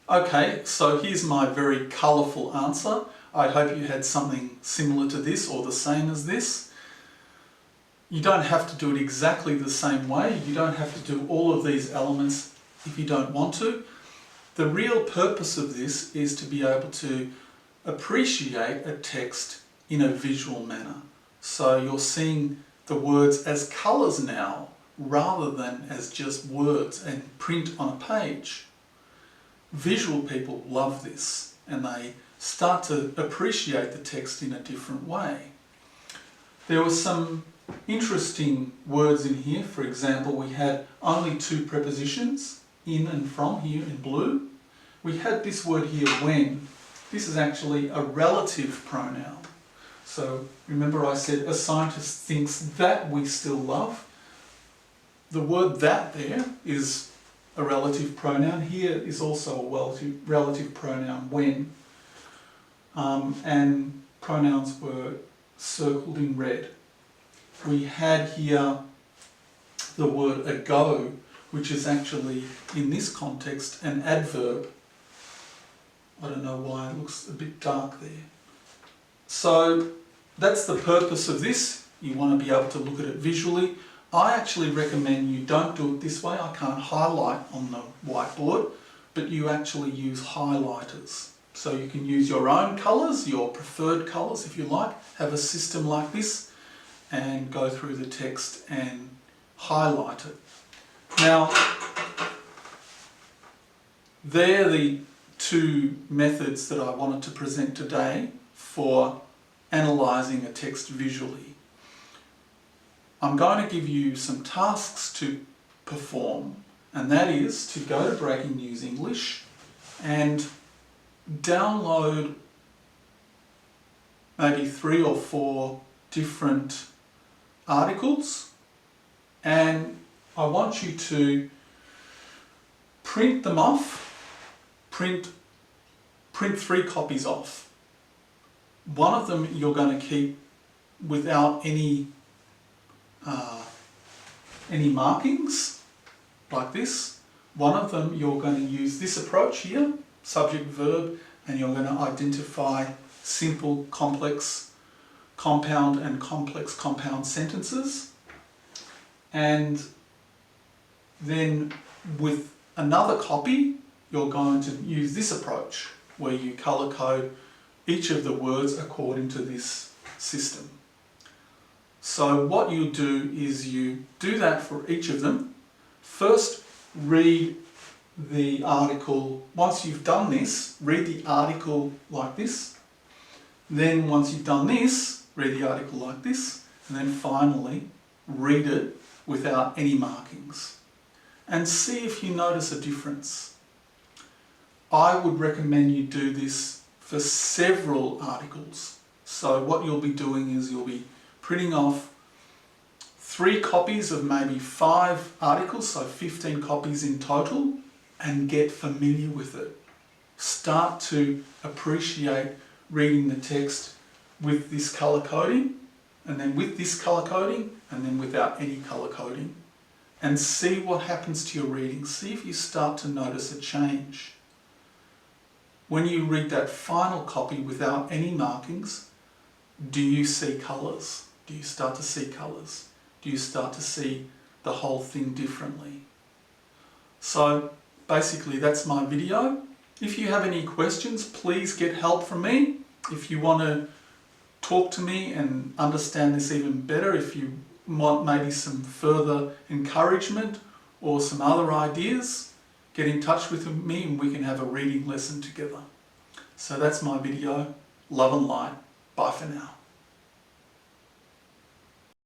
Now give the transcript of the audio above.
Okay, so here's my very colourful answer. I hope you had something similar to this or the same as this. You don't have to do it exactly the same way. You don't have to do all of these elements if you don't want to. The real purpose of this is to be able to appreciate a text in a visual manner. So you're seeing the words as colours now, rather than as just words and print on a page. Visual people love this, and they start to appreciate the text in a different way. There were some interesting words in here. For example, we had only two prepositions, in and from, here in blue. We had this word here, when. This is actually a relative pronoun. So remember I said a scientist thinks that we still love. The word that there is a relative pronoun. Here is also a relative pronoun, when. And pronouns were circled in red. We had here the word ago, which is actually, in this context, an adverb. I don't know why it looks a bit dark there. So that's the purpose of this. You want to be able to look at it visually. I actually recommend you don't do it this way. I can't highlight on the whiteboard, but you actually use highlighters. So you can use your own colours, your preferred colours if you like. Have a system like this and go through the text and highlight it. Now, they're the two methods that I wanted to present today for analysing a text visually. I'm going to give you some tasks to perform, and that is to go to Breaking News English and download maybe 3 or 4 different articles, and I want you to print them off, print 3 copies off. One of them you're going to keep without any markings, like this. One of them you're going to use this approach here, subject, verb, and you're going to identify simple, complex, compound and complex compound sentences. And then with another copy, you're going to use this approach where you colour code each of the words according to this system. So what you do is you do that for each of them. First, read the article. Once you've done this, read the article like this. Then once you've done this, read the article like this. And then finally, read it without any markings. And see if you notice a difference. I would recommend you do this for several articles. So what you'll be doing is you'll be printing off 3 copies of maybe 5 articles, so 15 copies in total, and get familiar with it. Start to appreciate reading the text with this colour coding, and then with this colour coding, and then without any colour coding. And see what happens to your reading. See if you start to notice a change. When you read that final copy without any markings, do you see colours? Do you start to see colours? Do you start to see the whole thing differently? So basically that's my video. If you have any questions, please get help from me. If you want to talk to me and understand this even better, if you want maybe some further encouragement or some other ideas, get in touch with me and we can have a reading lesson together. So that's my video. Love and light. Bye for now.